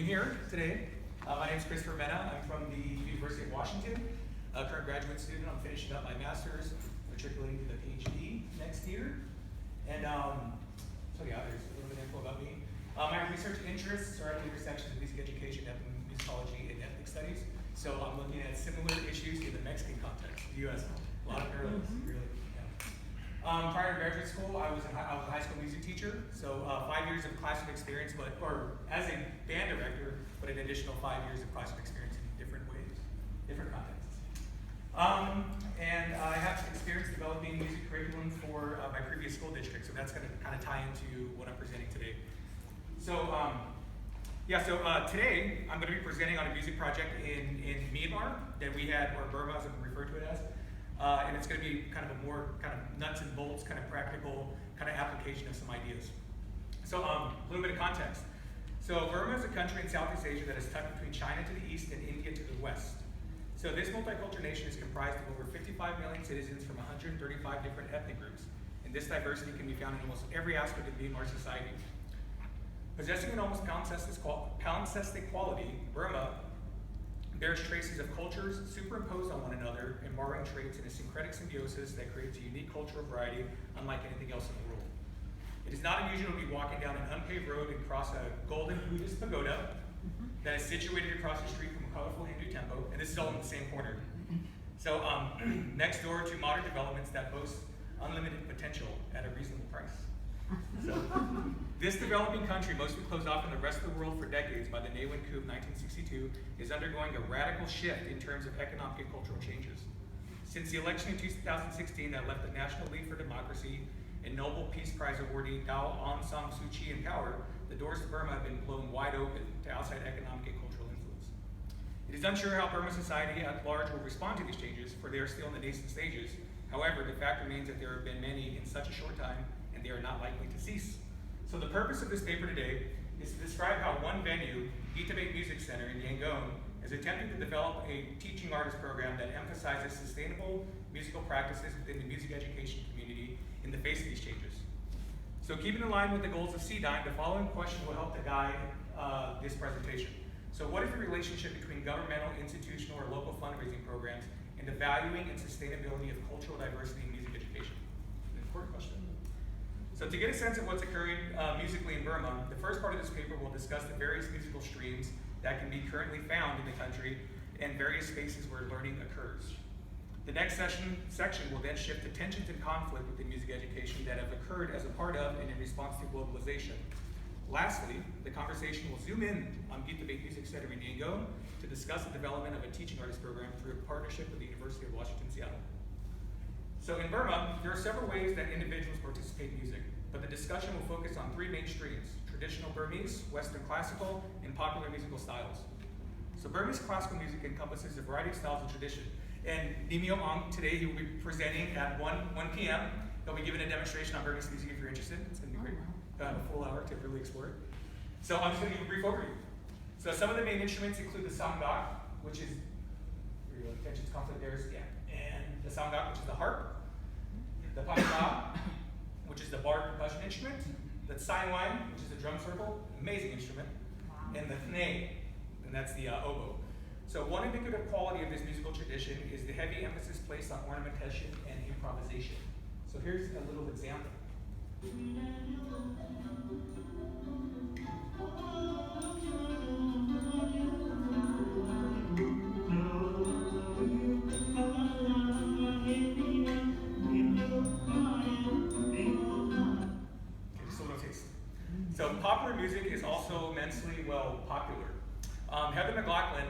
here today. My name is Christopher Mena. I'm from the University of Washington, a current graduate student. I'm finishing up my master's, matriculating to the PhD next year. And so yeah, there's a little bit of info about me. My research interests are at the intersections of music education, musicology, and ethnic studies. So I'm looking at similar issues in the Mexican context, the US. A lot of parallels, really. Prior to graduate school, I was a high school music teacher, so 5 years of classroom experience, or as a band director, but an additional 5 years of classroom experience in different ways, different contexts. And I have experience developing music curriculum for my previous school district, so that's going to kind of tie into what I'm presenting today. So, today I'm going to be presenting on a music project in Myanmar that we had, or Burma as I'm referred to it as. And it's going to be kind of a more kind of nuts and bolts, kind of practical kind of application of some ideas. So a little bit of context. So Burma is a country in Southeast Asia that is tucked between China to the east and India to the west. So this multicultural nation is comprised of over 55 million citizens from 135 different ethnic groups. And this diversity can be found in almost every aspect of Myanmar society. Possessing an almost palimpsestic quality, Burma bears traces of cultures superimposed on one another and borrowing traits in a syncretic symbiosis that creates a unique cultural variety unlike anything else in the world. It is not unusual to be walking down an unpaved road and cross a golden Buddhist pagoda that is situated across the street from a colorful Hindu temple, and this is all in the same corner. So next door to modern developments that boast unlimited potential at a reasonable price. So, this developing country, mostly closed off from the rest of the world for decades by the Ne Win coup of 1962, is undergoing a radical shift in terms of economic and cultural changes. Since the election in 2016 that left the National League for Democracy and Nobel Peace Prize awardee Aung San Suu Kyi in power, the doors to Burma have been blown wide open to outside economic and cultural influence. It is unsure how Burma society at large will respond to these changes, for they are still in the nascent stages. However, the fact remains that there have been many in such a short time, and they are not likely to cease. So the purpose of this paper today is to describe how one venue, Cdime Music Center in Yangon, is attempting to develop a teaching artist program that emphasizes sustainable musical practices within the music education community in the face of these changes. So keeping in line with the goals of Cdime, the following question will help to guide this presentation. So what is the relationship between governmental, institutional, or local fundraising programs and the valuing and sustainability of cultural diversity in music education? An important question. So to get a sense of what's occurring musically in Burma, the first part of this paper will discuss the various musical streams that can be currently found in the country and various spaces where learning occurs. The next section will then shift to tensions and conflict within music education that have occurred as a part of and in response to globalization. Lastly, the conversation will zoom in on Cdime Music Center in Yangon to discuss the development of a teaching artist program through a partnership with the University of Washington, Seattle. So in Burma, there are several ways that individuals participate in music, but the discussion will focus on three main streams: traditional Burmese, Western classical, and popular musical styles. So Burmese classical music encompasses a variety of styles and tradition. And Nimio Ong today, he will be presenting at 1 p.m. He'll be giving a demonstration on Burmese music if you're interested. It's going to be great. A full hour to really explore it. So I'm just going to give a brief overview. So some of the main instruments include the samgak, which is, your tensions, conflict there is, and the samgak, which is the harp, the pangka, which is the bar percussion instrument, the tsaiwai, which is the drum circle, amazing instrument, and the thne, and that's the oboe. So one indicative quality of this musical tradition is the heavy emphasis placed on ornamentation and improvisation. So here's a little example. So popular music is also immensely popular. Heather McLaughlin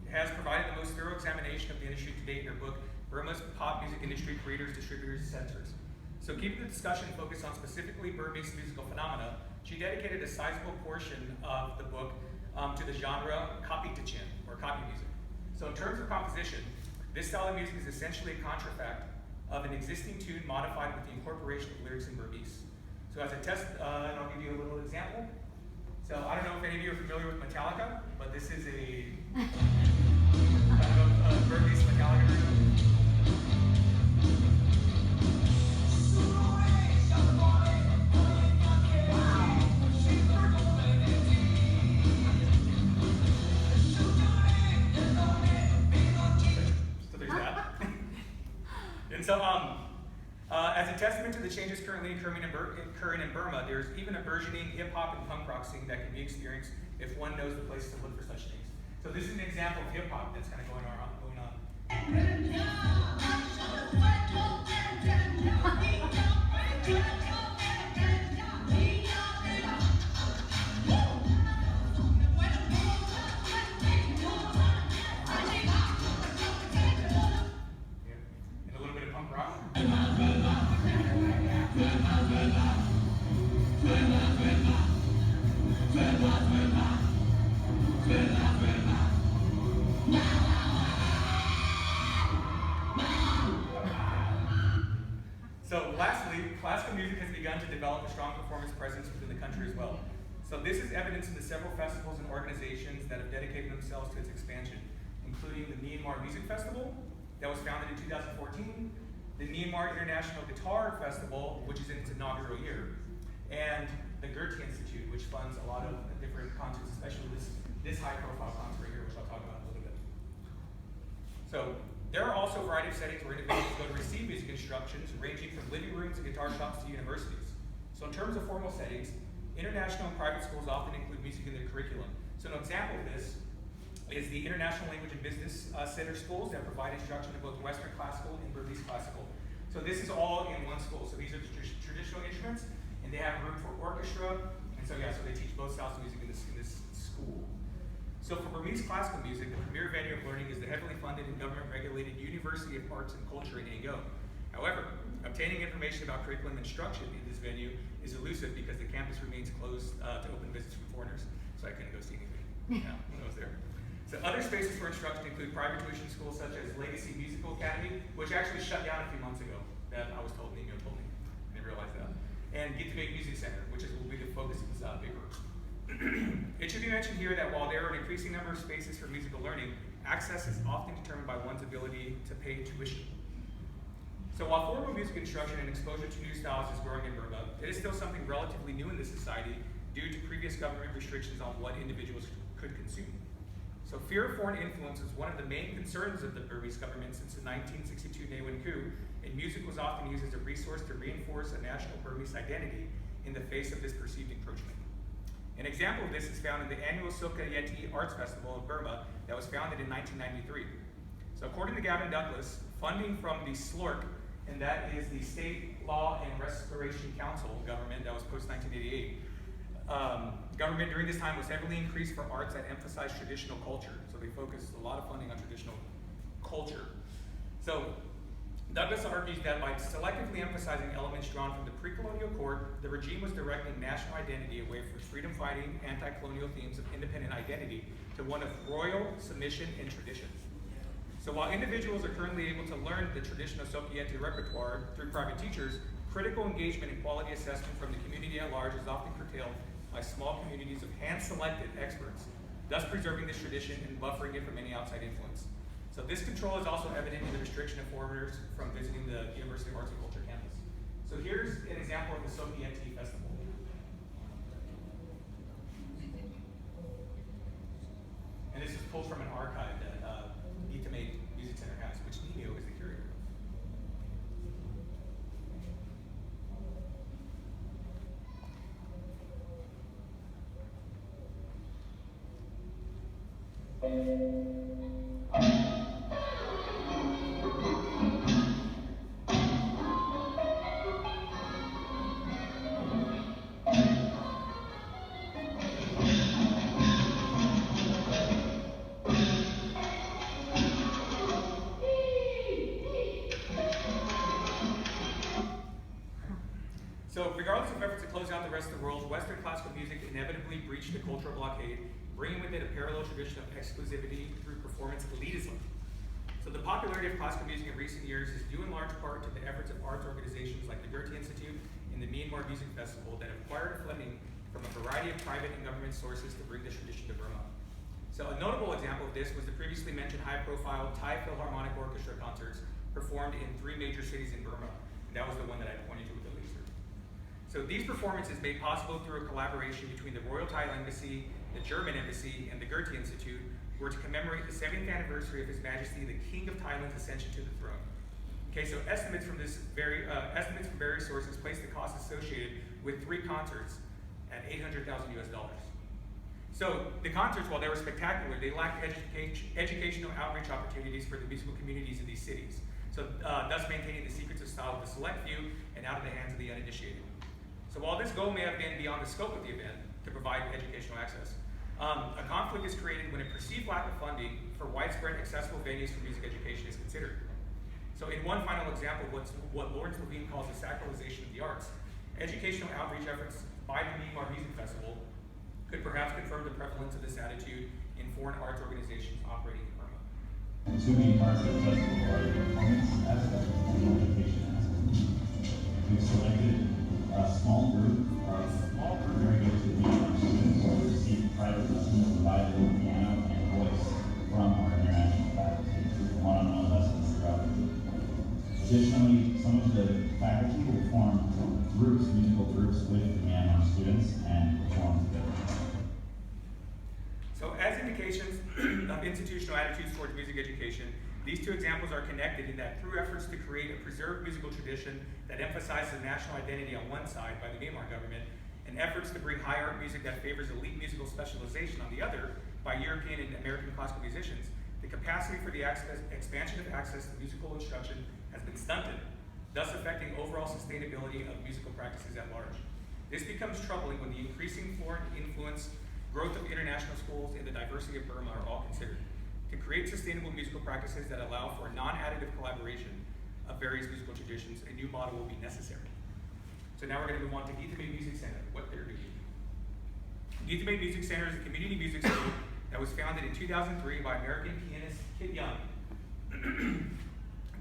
has provided the most thorough examination of the industry to date in her book, Burma's Pop Music Industry Creators, Distributors, Censors. So keeping the discussion focused on specifically Burmese musical phenomena, she dedicated a sizable portion of the book to the genre kapitachin, or copy music. So in terms of composition, this style of music is essentially a contrafact of an existing tune modified with the incorporation of lyrics in Burmese. So as a test, and I'll give you a little example. So I don't know if any of you are familiar with Metallica, but this is a kind of Burmese Metallica version. As a testament to the changes currently occurring in Burma, there's even a burgeoning hip-hop and punk rock scene that can be experienced if one knows the places to look for such things. So this is an example of hip-hop that's kind of going on. And a little bit of punk rock. So lastly, classical music has begun to develop a strong performance presence within the country as well. So this is evidenced in the several festivals and organizations that have dedicated themselves to its expansion, including the Myanmar Music Festival that was founded in 2014, the Myanmar International Guitar Festival, which is in its inaugural year, and the Goethe Institute, which funds a lot of different concerts, especially this high-profile concert here, which I'll talk about in a little bit. So there are also a variety of settings where individuals go to receive music instructions, ranging from living rooms and guitar shops to universities. So in terms of formal settings, international and private schools often include music in their curriculum. So an example of this is the International Language and Business Center schools that provide instruction in both Western classical and Burmese classical. So this is all in one school. So these are traditional instruments, and they have room for orchestra, and so so they teach both styles of music in this school. So for Burmese classical music, the premier venue of learning is the heavily funded and government-regulated University of Arts and Culture in Yangon. However, obtaining information about curriculum instruction in this venue is elusive because the campus remains closed to open visits from foreigners. So I couldn't go see anything. When I was there. So other spaces for instruction include private tuition schools such as Legacy Musical Academy, which actually shut down a few months ago. That I was told, Nino told me. I didn't realize that. And Get to Make Music Center, which will be the focus of this paper. It should be mentioned here that while there are an increasing number of spaces for musical learning, access is often determined by one's ability to pay tuition. So while formal music instruction and exposure to new styles is growing in Burma, it is still something relatively new in this society due to previous government restrictions on what individuals could consume. So fear of foreign influence was one of the main concerns of the Burmese government since the 1962 Naewin coup, and music was often used as a resource to reinforce a national Burmese identity in the face of this perceived encroachment. An example of this is found in the annual Silka Yeti Arts Festival in Burma that was founded in 1993. So according to Gavin Douglas, funding from the SLORC, and that is the State Law and Restoration Council government that was post-1988, government during this time was heavily increased for arts that emphasize traditional culture. So they focused a lot of funding on traditional culture. So Douglas argues that by selectively emphasizing elements drawn from the pre-colonial court, the regime was directing national identity away from freedom-fighting, anti-colonial themes of independent identity to one of royal submission and tradition. So while individuals are currently able to learn the traditional Sokyeti repertoire through private teachers, critical engagement and quality assessment from the community at large is often curtailed by small communities of hand-selected experts, thus preserving this tradition and buffering it from any outside influence. So this control is also evident in the restriction of foreigners from visiting the University of Arts and Culture campus. So here's an example of the Sokyeti Festival. And this is pulled from an archive that Get to Make Music Center has, which Nino is the curator of. So regardless of efforts to close down the rest of the world, Western classical music inevitably breached the cultural blockade, bringing with it a parallel tradition of exclusivity through performance elitism. So the popularity of classical music in recent years is due in large part to the efforts of arts organizations like the Goethe Institute and the Myanmar Music Festival that have acquired funding from a variety of private and government sources to bring this tradition to Burma. So a notable example of this was the previously mentioned high-profile Thai Philharmonic Orchestra concerts performed in 3 major cities in Burma. And that was the one that I pointed to with the laser. So these performances made possible through a collaboration between the Royal Thai Embassy, the German Embassy, and the Goethe Institute were to commemorate the 70th anniversary of His Majesty the King of Thailand's ascension to the throne. Okay, so estimates from various sources place the cost associated with 3 concerts at $800,000 US. So the concerts, while they were spectacular, they lacked educational outreach opportunities for the musical communities in these cities. So thus maintaining the secrets of style of the select few and out of the hands of the uninitiated. So while this goal may have been beyond the scope of the event to provide educational access, a conflict is created when a perceived lack of funding for widespread accessible venues for music education is considered. So in one final example of what Lawrence Levine calls the sacralization of the arts, educational outreach efforts by the Myanmar Music Festival could perhaps confirm the prevalence of this attitude in foreign arts organizations operating in Burma. The two main parts of the festival are the performance aspect and the education aspect. We've selected a small group of very good to Myanmar students who will receive private lessons provided with piano and voice from our international faculty, one-on-one lessons throughout the week. Additionally, some of the faculty will form groups, musical groups with the Myanmar students and perform together. So as indications of institutional attitudes towards music education, these two examples are connected in that through efforts to create a preserved musical tradition that emphasizes national identity on one side by the Myanmar government, and efforts to bring high art music that favors elite musical specialization on the other by European and American classical musicians, the capacity for the expansion of access to musical instruction has been stunted, thus affecting overall sustainability of musical practices at large. This becomes troubling when the increasing foreign influence, growth of international schools, and the diversity of Burma are all considered. To create sustainable musical practices that allow for non-additive collaboration of various musical traditions, a new model will be necessary. So now we're going to move on to Cdime Music Center, what they're doing. Cdime Music Center is a community music school that was founded in 2003 by American pianist Kit Young.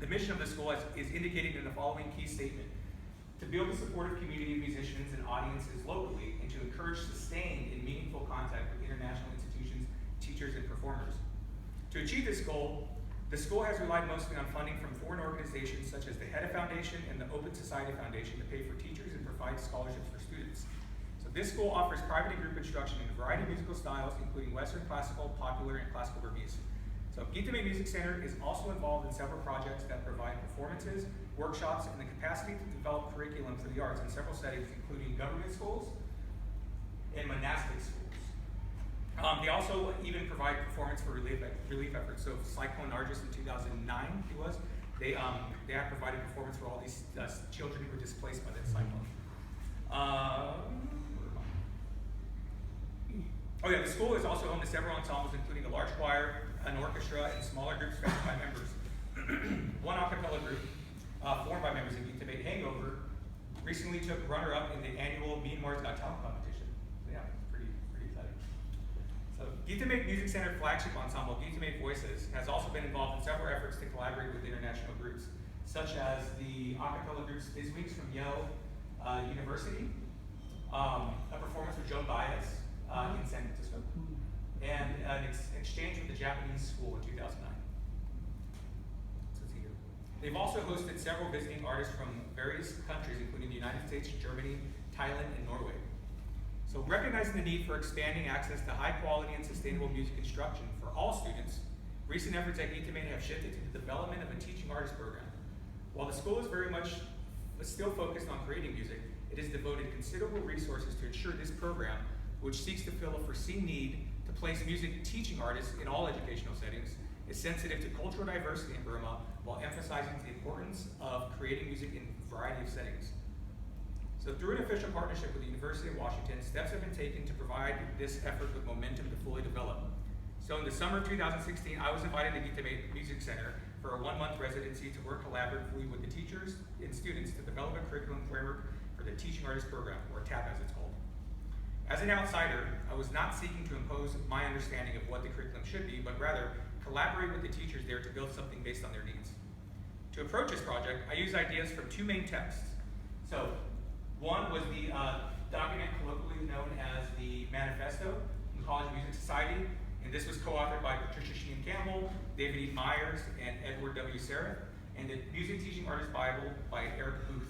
The mission of the school is indicated in the following key statement: to build a supportive community of musicians and audiences locally, and to encourage sustained and meaningful contact with international institutions, teachers, and performers. To achieve this goal, the school has relied mostly on funding from foreign organizations such as the HEDA Foundation and the Open Society Foundation to pay for teachers and provide scholarships for students. So this school offers private and group instruction in a variety of musical styles, including Western classical, popular, and classical Burmese. So Cdime Music Center is also involved in several projects that provide performances, workshops, and the capacity to develop curriculum for the arts in several settings, including government schools and monastic schools. They also even provide performance for relief efforts. So Cyclone Nargis in 2009, they have provided performance for all these children who were displaced by that cyclone. The school is also home to several ensembles, including a large choir, an orchestra, and smaller groups founded by members. One a cappella group formed by members of Cdime, Hangover, recently took runner-up in the annual Myanmar's Got Talent competition. So yeah, pretty exciting. So Cdime Music Center flagship ensemble, Cdime Voices, has also been involved in several efforts to collaborate with international groups, such as the a cappella group Spizweeks from Yale University, a performance with Joan Baez in San Francisco, and an exchange with the Japanese school in 2009. They've also hosted several visiting artists from various countries, including the United States, Germany, Thailand, and Norway. So recognizing the need for expanding access to high quality and sustainable music instruction for all students, recent efforts at Cdime have shifted to the development of a teaching artist program. While the school is very much still focused on creating music, it has devoted considerable resources to ensure this program, which seeks to fill a foreseen need to place music teaching artists in all educational settings, is sensitive to cultural diversity in Burma while emphasizing the importance of creating music in a variety of settings. So through an official partnership with the University of Washington, steps have been taken to provide this effort with momentum to fully develop. So in the summer of 2016, I was invited to Cdime Music Center for a 1-month residency to work collaboratively with the teachers and students to develop a curriculum framework for the Teaching Artist Program, or TAP as it's called. As an outsider, I was not seeking to impose my understanding of what the curriculum should be, but rather collaborate with the teachers there to build something based on their needs. To approach this project, I used ideas from 2 main texts. So one was the document colloquially known as the Manifesto from College Music Society, and this was co-authored by Patricia Sheehan Campbell, David E. Myers, and Edward W. Serra, and the Music Teaching Artist Bible by Eric Booth.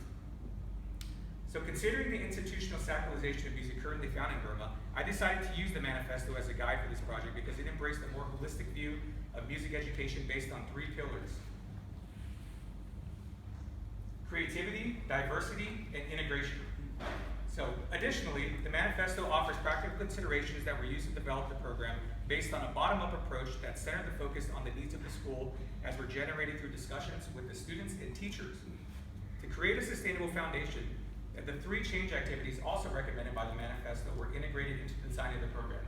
So considering the institutional sacralization of music currently found in Burma, I decided to use the manifesto as a guide for this project because it embraced a more holistic view of music education based on 3 pillars. creativity, diversity, and integration. So additionally, the manifesto offers practical considerations that were used to develop the program based on a bottom-up approach that centered the focus on the needs of the school as were generated through discussions with the students and teachers. To create a sustainable foundation, the 3 change activities also recommended by the manifesto were integrated into the design of the program.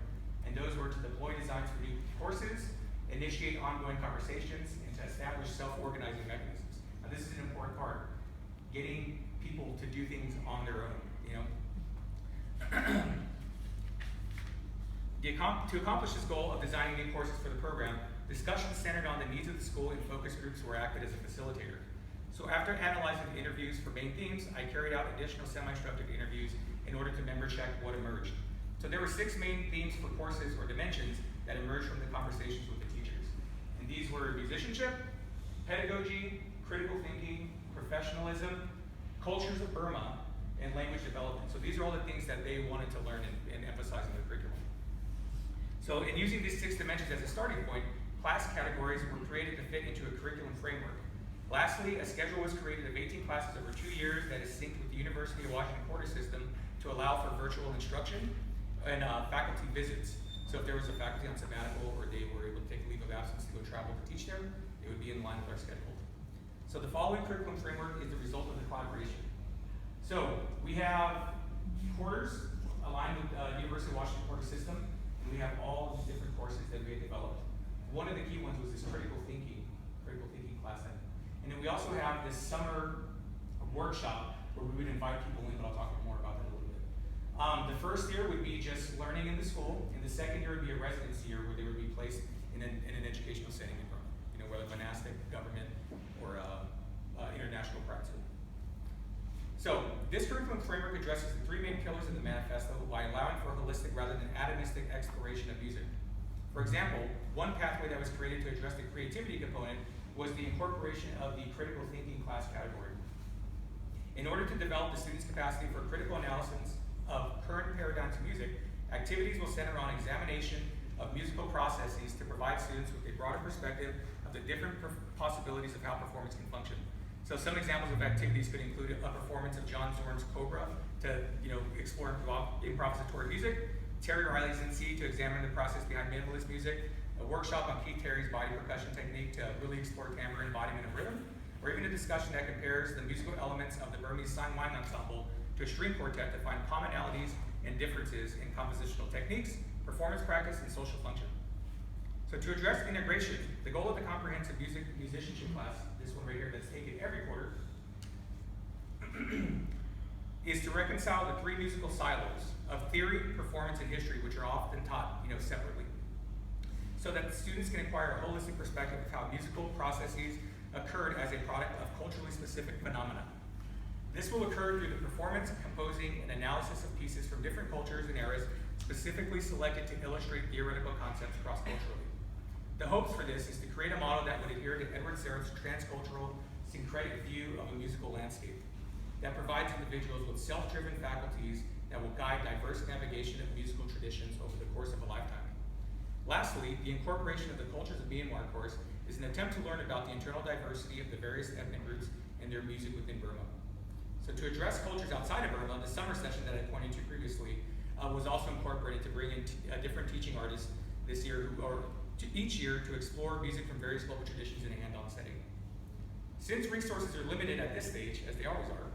And those were to deploy designs for new courses, initiate ongoing conversations, and to establish self-organizing mechanisms. Now this is an important part, getting people to do things on their own, you know. To accomplish this goal of designing new courses for the program, discussions centered on the needs of the school and focus groups were acted as a facilitator. So after analyzing the interviews for main themes, I carried out additional semi-structured interviews in order to member check what emerged. So there were 6 main themes for courses or dimensions that emerged from the conversations with the teachers. And these were musicianship, pedagogy, critical thinking, professionalism, cultures of Burma, and language development. So these are all the things that they wanted to learn and emphasize in their curriculum. So in using these 6 dimensions as a starting point, class categories were created to fit into a curriculum framework. Lastly, a schedule was created of 18 classes over 2 years that is synced with the University of Washington quarter system to allow for virtual instruction and faculty visits. So if there was a faculty on sabbatical or they were able to take a leave of absence to go travel to teach there, it would be in line with our schedule. So the following curriculum framework is the result of the collaboration. So we have quarters aligned with University of Washington quarter system, and we have all these different courses that we had developed. One of the key ones was this critical thinking class. And then we also have this summer workshop where we would invite people in, but I'll talk more about that a little bit. The first year would be just learning in the school, and the second year would be a residency year where they would be placed in an educational setting in Burma, you know, whether monastic, government, or international practice. So this curriculum framework addresses the 3 main pillars of the manifesto by allowing for a holistic rather than atomistic exploration of music. For example, one pathway that was created to address the creativity component was the incorporation of the critical thinking class category. In order to develop the students' capacity for critical analysis of current paradigms of music, activities will center on examination of musical processes to provide students with a broader perspective of the different possibilities of how performance can function. So some examples of activities could include a performance of John Zorn's Cobra to explore improvisatory music, Terry Riley's NC to examine the process behind minimalist music, a workshop on Keith Terry's body percussion technique to really explore timbre embodiment of rhythm, or even a discussion that compares the musical elements of the Burmese sign wine ensemble to a string quartet to find commonalities and differences in compositional techniques, performance practice, and social function. So to address integration, the goal of the comprehensive musicianship class, this one right here that's taken every quarter, is to reconcile the 3 musical silos of theory, performance, and history, which are often taught separately, so that the students can acquire a holistic perspective of how musical processes occurred as a product of culturally specific phenomena. This will occur through the performance, composing, and analysis of pieces from different cultures and eras specifically selected to illustrate theoretical concepts cross-culturally. The hopes for this is to create a model that would adhere to Edward Seraf's transcultural syncretic view of a musical landscape that provides individuals with self-driven faculties that will guide diverse navigation of musical traditions over the course of a lifetime. Lastly, the incorporation of the Cultures of Myanmar course is an attempt to learn about the internal diversity of the various ethnic groups and their music within Burma. So to address cultures outside of Burma, the summer session that I pointed to previously was also incorporated to bring in different teaching artists this year, each year to explore music from various local traditions in a hands-on setting. Since resources are limited at this stage, as they always are,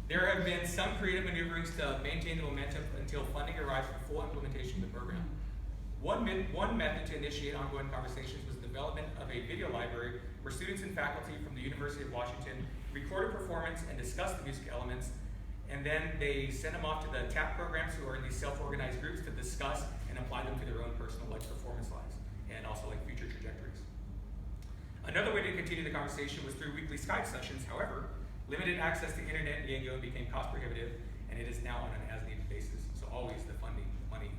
there have been some creative maneuverings to maintain the momentum until funding arrives for full implementation of the program. One method to initiate ongoing conversations was the development of a video library where students and faculty from the University of Washington record a performance and discuss the music elements, and then they send them off to the TAP programs who are in these self-organized groups to discuss and apply them to their own personal performance lives and also future trajectories. Another way to continue the conversation was through weekly Skype sessions. However, limited access to internet and Yango became cost prohibitive, and it is now on an as-needed basis. So always the funding, the money.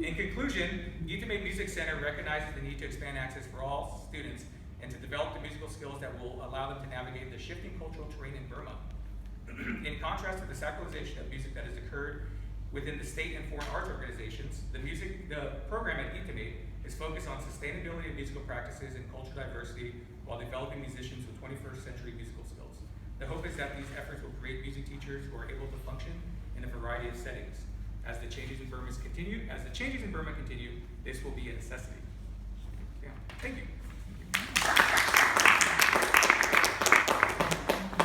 In conclusion, Cdime Music Center recognizes the need to expand access for all students and to develop the musical skills that will allow them to navigate the shifting cultural terrain in Burma. In contrast to the sacralization of music that has occurred within the state and foreign arts organizations, the program at Cdime is focused on sustainability of musical practices and cultural diversity while developing musicians with 21st century musical skills. The hope is that these efforts will create music teachers who are able to function in a variety of settings. As the changes in Burma continue, this will be a necessity. Yeah. Thank you.